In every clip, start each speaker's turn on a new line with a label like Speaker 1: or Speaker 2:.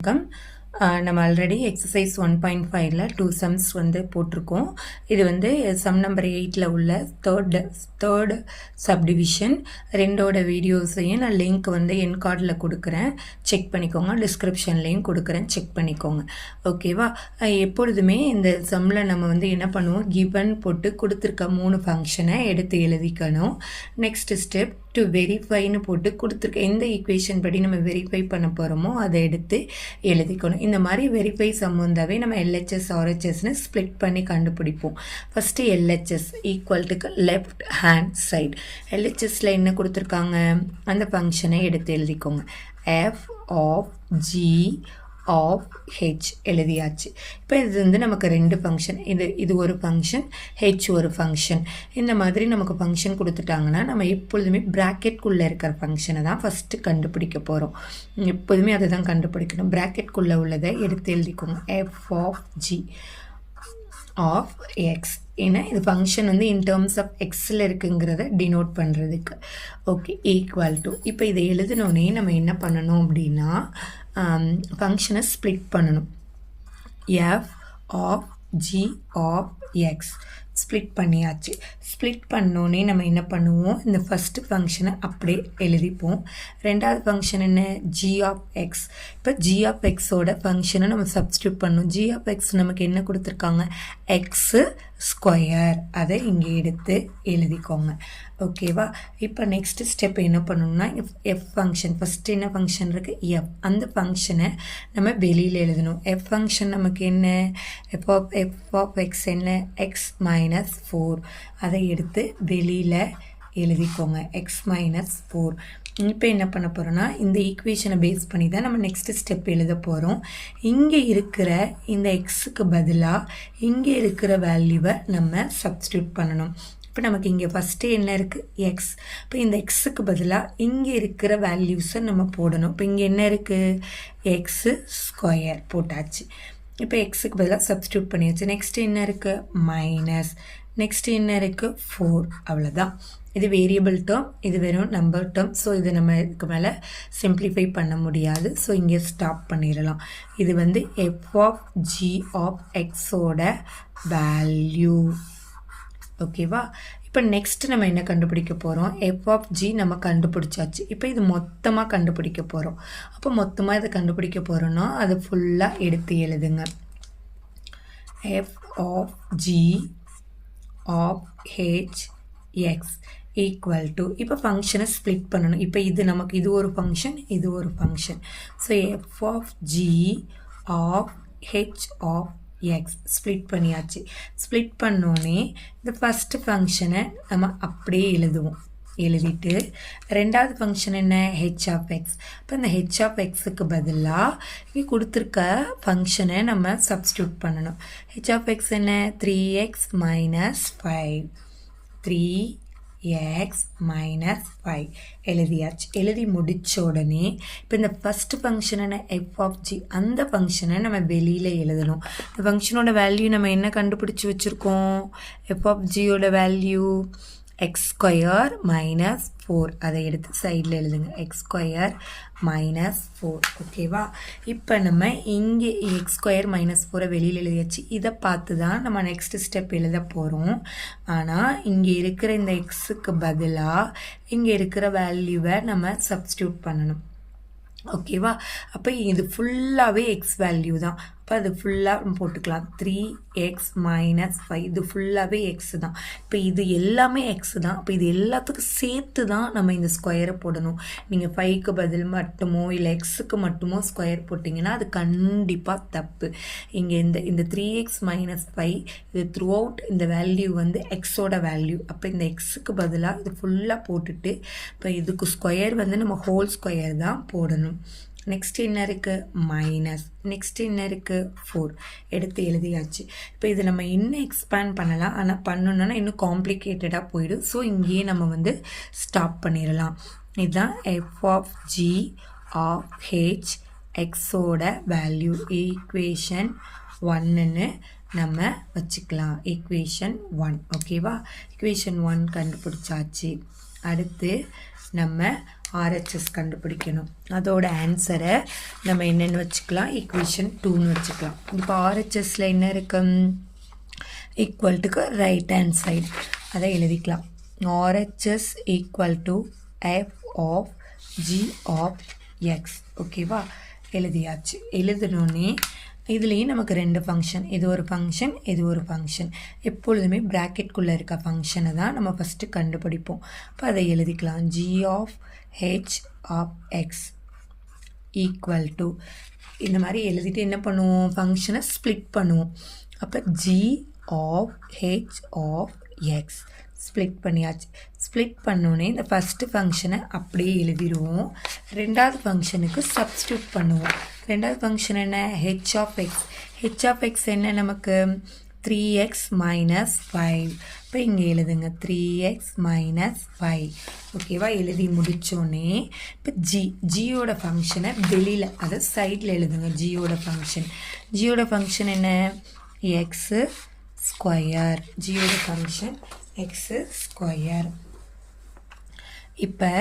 Speaker 1: வணக்கம். நம்ம already exercise 1.5ல 2 sums போட்டிருக்கோம். இது சம் நம்பர் 8ல் உள்ள தேர்ட் சப்டிவிஷன். ரெண்டோட வீடியோஸையும் நான் லிங்க் என் கார்டில் கொடுக்குறேன், செக் பண்ணிக்கோங்க. டிஸ்கிரிப்ஷன்லேயும் கொடுக்குறேன், செக் பண்ணிக்கோங்க. ஓகேவா? எப்பொழுதுமே இந்த சம்மில் நம்ம என்ன பண்ணுவோம், கிவன் போட்டு கொடுத்துருக்க 3 ஃபங்க்ஷனை எடுத்து எழுதிக்கணும். நெக்ஸ்ட் ஸ்டெப் டு வெரிஃபைன்னு போட்டு கொடுத்துருக்க எந்த ஈக்குவேஷன் படி நம்ம வெரிஃபை பண்ண போகிறோமோ அதை எடுத்து எழுதிக்கணும். இந்த மாதிரி வெரிஃபை சம் வந்தாவே நம்ம எல்ஹெச்எஸ் ஆர்ஹெச்எஸ்னு ஸ்ப்ளிட் பண்ணி கண்டுபிடிப்போம். First LHS equal to left hand side. எல்ஹெச்எஸில் என்ன கொடுத்துருக்காங்க, அந்த ஃபங்க்ஷனை எடுத்து எழுதிக்கோங்க. F of G of H எழுதியாச்சு. இப்போ இது நமக்கு 2 ஃபங்க்ஷன், இது ஒரு ஃபங்க்ஷன், ஹெச் ஒரு ஃபங்க்ஷன். இந்த மாதிரி நமக்கு ஃபங்க்ஷன் கொடுத்துட்டாங்கன்னா நம்ம எப்பொழுதுமே ப்ராக்கெட்குள்ளே இருக்கிற ஃபங்க்ஷனை தான் ஃபஸ்ட்டு கண்டுபிடிக்க போகிறோம். எப்போதுமே அதை தான் கண்டுபிடிக்கணும். ப்ராக்கெட்குள்ளே உள்ளதை எடுத்து எழுதிக்கோங்க. F of G of X. ஏன்னா இது ஃபங்க்ஷன் இன் டேர்ம்ஸ் ஆஃப் எக்ஸில் இருக்குங்கிறத டினோட் பண்ணுறதுக்கு. Okay, equal to. இப்போ இதை எழுதினோடனே நம்ம என்ன பண்ணணும் அப்படின்னா, ஃபங்க்ஷனை ஸ்ப்ளிட் பண்ணணும். F of G of X split பண்ணியாச்சு. ஸ்ப்ளிட் பண்ணோன்னே நம்ம என்ன பண்ணுவோம், இந்த ஃபஸ்ட்டு ஃபங்க்ஷனை அப்படியே எழுதிப்போம். ரெண்டாவது ஃபங்க்ஷன் என்ன, ஜி ஆஃப் எக்ஸ். இப்போ ஜி ஆஃப் எக்ஸோட ஃபங்க்ஷனை நம்ம சப்ஸ்டியூட் பண்ணணும். ஜி ஆஃப் எக்ஸ் நமக்கு என்ன கொடுத்துருக்காங்க, எக்ஸு ஸ்கொயர். அதை இங்கே எடுத்து எழுதிக்கோங்க. ஓகேவா? இப்போ நெக்ஸ்ட் ஸ்டெப் என்ன பண்ணணும்னா, எஃப் ஃபங்க்ஷன் ஃபஸ்ட்டு என்ன ஃபங்க்ஷன் இருக்குது, எஃப். அந்த ஃபங்க்ஷனை நம்ம வெளியில் எழுதணும். எஃப் ஃபங்க்ஷன் நமக்கு என்ன, எஃப் ஆஃப் எக்ஸ் என்ன, எக்ஸ் மைனஸ் 4. அதை எடுத்து வெளியில் எழுதிக்கோங்க, எக்ஸ் மைனஸ் 4. இப்போ என்ன பண்ண போகிறோன்னா, இந்த ஈக்குவேஷனை பேஸ் பண்ணி தான் நம்ம நெக்ஸ்ட் ஸ்டெப் எழுத போகிறோம். இங்கே இருக்கிற இந்த எக்ஸுக்கு பதிலாக இங்கே இருக்கிற வேல்யூவை நம்ம சப்ஸ்டியூட் பண்ணணும். இப்போ நமக்கு இங்கே ஃபஸ்ட்டு என்ன இருக்குது, எக்ஸ். இப்போ இந்த எக்ஸுக்கு பதிலாக இங்கே இருக்கிற வேல்யூஸை நம்ம போடணும். இப்போ இங்கே என்ன இருக்குது, எக்ஸு ஸ்கொயர் போட்டாச்சு. இப்போ எக்ஸுக்கு பதிலாக சப்ஸ்டியூட் பண்ணியாச்சு. நெக்ஸ்ட்டு என்ன இருக்குது, மைனஸ். நெக்ஸ்ட்டு என்ன இருக்குது, 4. அவ்வளோதான். இது வேரியபிள் டேர்ம், இது வெறும் நம்பர் டேர்ம். ஸோ இது நம்ம இதுக்கு மேலே சிம்பிளிஃபை பண்ண முடியாது. ஸோ இங்கே ஸ்டாப் பண்ணிடலாம். இது எஃப் ஆஃப் ஜி ஆஃப் எக்ஸோட வேல்யூ. ஓகேவா? இப்போ நெக்ஸ்ட் நம்ம என்ன கண்டுபிடிக்க போகிறோம், எஃப் ஆஃப் ஜி நம்ம கண்டுபிடிச்சாச்சு. இப்போ இது மொத்தமாக கண்டுபிடிக்க போகிறோம். அப்போ மொத்தமாக இதை கண்டுபிடிக்க போகிறோன்னா அது ஃபுல்லாக எடுத்து எழுதுங்க. F of G of H X equal to. இப்போ ஃபங்க்ஷனை ஸ்ப்ளிட் பண்ணணும். இப்போ இது நமக்கு இது ஒரு ஃபங்க்ஷன், இது ஒரு function. So F of G of H of X split பண்ணியாச்சு. ஸ்ப்ளிட் பண்ணோன்னே இந்த ஃபஸ்ட்டு ஃபங்க்ஷனை நம்ம அப்படியே எழுதுவோம். எழுதிட்டு ரெண்டாவது ஃபங்க்ஷன் என்ன, ஹெச் ஆஃப் எக்ஸ். இப்போ இந்த ஹெச் ஆஃப் எக்ஸுக்கு பதிலாக இங்கே கொடுத்துருக்க ஃபங்க்ஷனை நம்ம சப்ஸ்டியூட் பண்ணணும். ஹெச் ஆஃப் எக்ஸ் என்ன, 3x மைனஸ் 5. 3x மைனஸ் 5 எழுதியாச்சு. எழுதி முடித்த உடனே இப்போ இந்த ஃபஸ்ட்டு ஃபங்க்ஷன் என்ன, எஃப் ஆஃப் ஜி. அந்த ஃபங்க்ஷனை நம்ம வெளியில் எழுதணும். இந்த ஃபங்க்ஷனோட வேல்யூ நம்ம என்ன கண்டுபிடிச்சி வச்சுருக்கோம், எஃப் ஆஃப் ஜியோட வேல்யூ எக்ஸ் ஸ்கொயர் மைனஸ் 4. அதை எடுத்து சைடில் எழுதுங்க, எக்ஸ் ஸ்கொயர் மைனஸ் 4. ஓகேவா? இப்போ நம்ம இங்கே எக்ஸ் ஸ்கொயர் மைனஸ் 4 வெளியில் எழுதியாச்சு. இதை பார்த்து தான் நம்ம நெக்ஸ்ட் ஸ்டெப் எழுத போகிறோம். ஆனால் இங்கே இருக்கிற இந்த எக்ஸுக்கு பதிலாக இங்கே இருக்கிற வேல்யூவை நம்ம சப்ஸ்டியூட் பண்ணணும். ஓகேவா? அப்போ இது ஃபுல்லாகவே எக்ஸ் வேல்யூ தான். அப்போ அது ஃபுல்லாக போட்டுக்கலாம். 3x மைனஸ் 5 இது ஃபுல்லாகவே எக்ஸு தான். இப்போ இது எல்லாமே எக்ஸு தான். அப்போ இது எல்லாத்துக்கும் சேர்த்து தான் நம்ம இந்த ஸ்கொயரை போடணும். நீங்கள் 5க்கு பதில் மட்டுமோ இல்லை எக்ஸுக்கு மட்டுமோ ஸ்கொயர் போட்டிங்கன்னா அது கண்டிப்பாக தப்பு. இங்கே இந்த 3x மைனஸ் 5 இது த்ரூ அவுட் இந்த வேல்யூ எக்ஸோட வேல்யூ. அப்போ இந்த எக்ஸுக்கு பதிலாக இது ஃபுல்லாக போட்டுட்டு இப்போ இதுக்கு ஸ்கொயர் நம்ம ஹோல் ஸ்கொயர் தான் போடணும். நெக்ஸ்ட் என்ன இருக்குது, மைனஸ். நெக்ஸ்ட் என்ன இருக்குது, 4 எடுத்து எழுதியாச்சு. இப்போ இது நம்ம இன்னும் எக்ஸ்பேண்ட் பண்ணலாம். ஆனால் பண்ணணுன்னா இன்னும் காம்ப்ளிகேட்டடாக போயிடும். ஸோ இங்கேயே நம்ம ஸ்டாப் பண்ணிடலாம். இதுதான் F of G of H எக்ஸோட வேல்யூ. ஈக்குவேஷன் 1ன்னு நம்ம வச்சுக்கலாம். ஈக்குவேஷன் 1. ஓகேவா? ஈக்குவேஷன் 1 கண்டுபிடிச்சாச்சு. அடுத்து நம்ம ஆர்ஹெச்எஸ் கண்டுபிடிக்கணும். அதோட ஆன்சரை நம்ம என்னென்னு வச்சுக்கலாம், ஈக்குவேஷன் 2ன்னு வச்சுக்கலாம். இப்போ ஆர்ஹெச்எஸில் என்ன இருக்கு, ஈக்குவல்ட்டுக்கு ரைட் ஹேண்ட் சைடு அதை எழுதிக்கலாம். RHS equal to f of g of x. ஓகேவா, எழுதியாச்சு. எழுதினோடனே இதுலேயும் நமக்கு 2 ஃபங்க்ஷன், இது ஒரு ஃபங்க்ஷன், இது ஒரு ஃபங்க்ஷன். எப்பொழுதுமே ப்ராக்கெட்குள்ளே இருக்க ஃபங்க்ஷனை தான் நம்ம ஃபஸ்ட்டு கண்டுபிடிப்போம். அப்போ அதை எழுதிக்கலாம். g of h of x equal to, இந்த மாதிரி எழுதிட்டு என்ன பண்ணுவோம், ஃபங்க்ஷனை ஸ்ப்ளிட் பண்ணுவோம். அப்போ g of h of x split பண்ணியாச்சு. ஸ்ப்ளிட் பண்ணோன்னே இந்த ஃபஸ்ட்டு ஃபங்க்ஷனை அப்படியே எழுதிடுவோம். ரெண்டாவது ஃபங்க்ஷனுக்கு சப்ஸ்டியூட் பண்ணுவோம். ரெண்டாவது ஃபங்க்ஷன் என்ன, H of X. H of X என்ன நமக்கு, 3x minus 5. இப்போ இங்கே எழுதுங்க 3x minus 5. ஓகேவா, எழுதி முடித்தோடனே இப்போ ஜியோட ஃபங்க்ஷனை வெளியில், அதை சைடில் எழுதுங்க. ஜியோட ஃபங்க்ஷன் என்ன, எக்ஸு ஸ்கொயர். ஜியோட ஃபங்க்ஷன் எக்ஸு ஸ்கொயர். இப்போ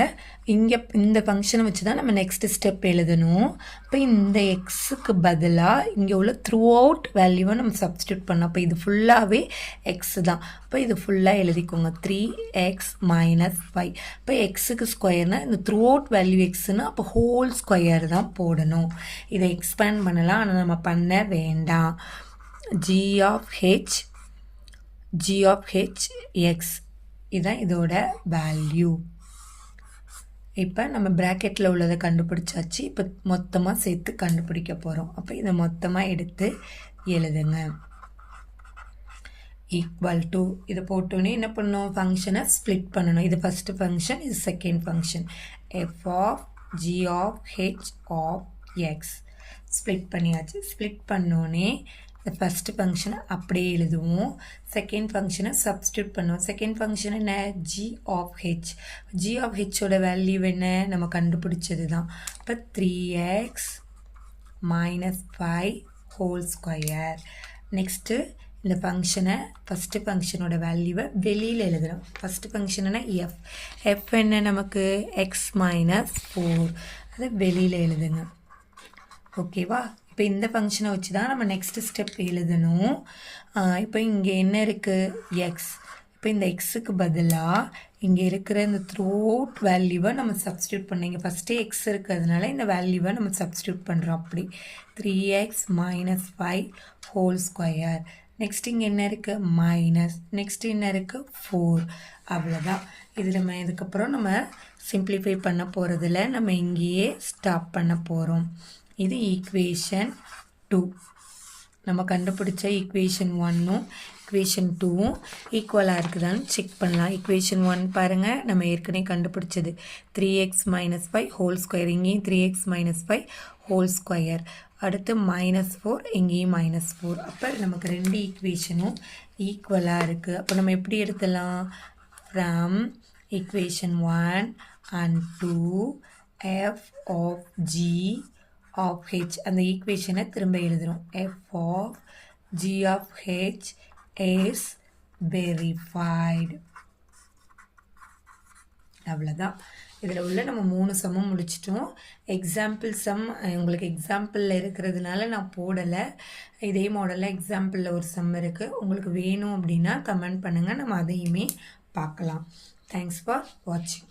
Speaker 1: இங்கே இந்த ஃபங்க்ஷனை வச்சு தான் நம்ம நெக்ஸ்ட் ஸ்டெப் எழுதணும். இப்போ இந்த எக்ஸுக்கு பதிலாக இங்கே உள்ள த்ரூ அவுட் வேல்யூவை நம்ம சப்ஸ்டியூட் பண்ணோம். அப்போ இது ஃபுல்லாகவே எக்ஸ் தான். இப்போ இது ஃபுல்லாக எழுதிக்கோங்க, 3x minus 5. இப்போ எக்ஸுக்கு ஸ்கொயர்னால் இந்த த்ரூ அவுட் வேல்யூ எக்ஸுன்னு, அப்போ ஹோல் ஸ்கொயர் தான் போடணும். இதை எக்ஸ்பேண்ட் பண்ணலாம், ஆனால் நம்ம பண்ண வேண்டாம். g of h x இதுதான் இதோட வேல்யூ. இப்போ நம்ம ப்ராக்கெட்டில் உள்ளதை கண்டுபிடிச்சாச்சு. இப்போ மொத்தமாக சேர்த்து கண்டுபிடிக்க போகிறோம். அப்போ இதை மொத்தமாக எடுத்து எழுதுங்க. ஈக்குவல் டு, இதை போட்டோன்னே என்ன பண்ணணும், ஃபங்க்ஷனை ஸ்ப்ளிட் பண்ணணும். இது ஃபஸ்ட்டு ஃபங்க்ஷன், இது second function. F of G of H of X split பண்ணியாச்சு. ஸ்ப்ளிட் பண்ணோன்னே இந்த ஃபஸ்ட்டு ஃபங்க்ஷனை அப்படியே எழுதுவோம். செகண்ட் ஃபங்க்ஷனை சப்ஸ்டியூட் பண்ணுவோம். செகண்ட் ஃபங்க்ஷன் என்ன, ஜி ஆஃப் ஹெச். ஜி ஆஃப் ஹெச்சோட வேல்யூ என்ன, நம்ம கண்டுபிடிச்சது தான். இப்போ 3x minus 5 whole square. Next இந்த ஃபங்க்ஷனை, ஃபஸ்ட்டு ஃபங்க்ஷனோட வேல்யூவை வெளியில் எழுதுகிறோம். ஃபஸ்ட்டு ஃபங்க்ஷன்னா எஃப். எஃப் என்ன நமக்கு, எக்ஸ் மைனஸ் 4. அதை வெளியில் எழுதுங்க. ஓகேவா, இப்போ இந்த ஃபங்க்ஷனை வச்சு தான் நம்ம நெக்ஸ்ட் ஸ்டெப் எழுதணும். இப்போ இங்கே என்ன இருக்குது, எக்ஸ். இப்போ இந்த எக்ஸுக்கு பதிலாக இங்கே இருக்கிற இந்த த்ரூ அவுட் வேல்யூவை நம்ம சப்ஸ்டியூட் பண்ணோம். இங்கே ஃபஸ்ட்டே எக்ஸ் இருக்கிறதுனால இந்த வேல்யூவை நம்ம சப்ஸ்டியூட் பண்ணுறோம். அப்படி 3x minus 5 whole square. Next இங்கே என்ன இருக்குது, மைனஸ். நெக்ஸ்ட் என்ன இருக்குது, 4. அவ்வளோதான். இது நம்ம இதுக்கப்புறம் நம்ம சிம்பிளிஃபை பண்ண போகிறதில்ல, நம்ம இங்கேயே ஸ்டாப் பண்ண போகிறோம். இது ஈக்குவேஷன் 2. நம்ம கண்டுபிடிச்ச ஈக்குவேஷன் 1ம் ஈக்குவேஷன் 2ம் ஈக்குவலாக இருக்குதான்னு செக் பண்ணலாம். ஈக்குவேஷன் 1 பாருங்கள், நம்ம ஏற்கனவே கண்டுபிடிச்சது 3x minus 5 ஹோல் ஸ்கொயர். இங்கேயும் 3x minus 5 ஹோல் ஸ்கொயர். அடுத்து -4, இங்கேயும் -4. அப்போ நமக்கு 2 ஈக்குவேஷனும் ஈக்குவலாக இருக்குது. அப்போ நம்ம எப்படி எடுத்துடலாம், from equation 1 and 2 f of g of h. அந்த ஈக்குவேஷனை திரும்ப எழுதுகிறோம். f of g of h is verified. அவ்வளோதான். இதில் உள்ள நம்ம 3 சம்மும் முடிச்சிட்டோம். எக்ஸாம்பிள் சம் உங்களுக்கு எக்ஸாம்பிளில் இருக்கிறதுனால நான் போடலை. இதே மாடலில் எக்ஸாம்பிளில் ஒரு சம் இருக்குது. உங்களுக்கு வேணும் அப்படின்னா கமெண்ட் பண்ணுங்கள், நம்ம அதையுமே பார்க்கலாம். தேங்க்ஸ் ஃபார் வாட்சிங்.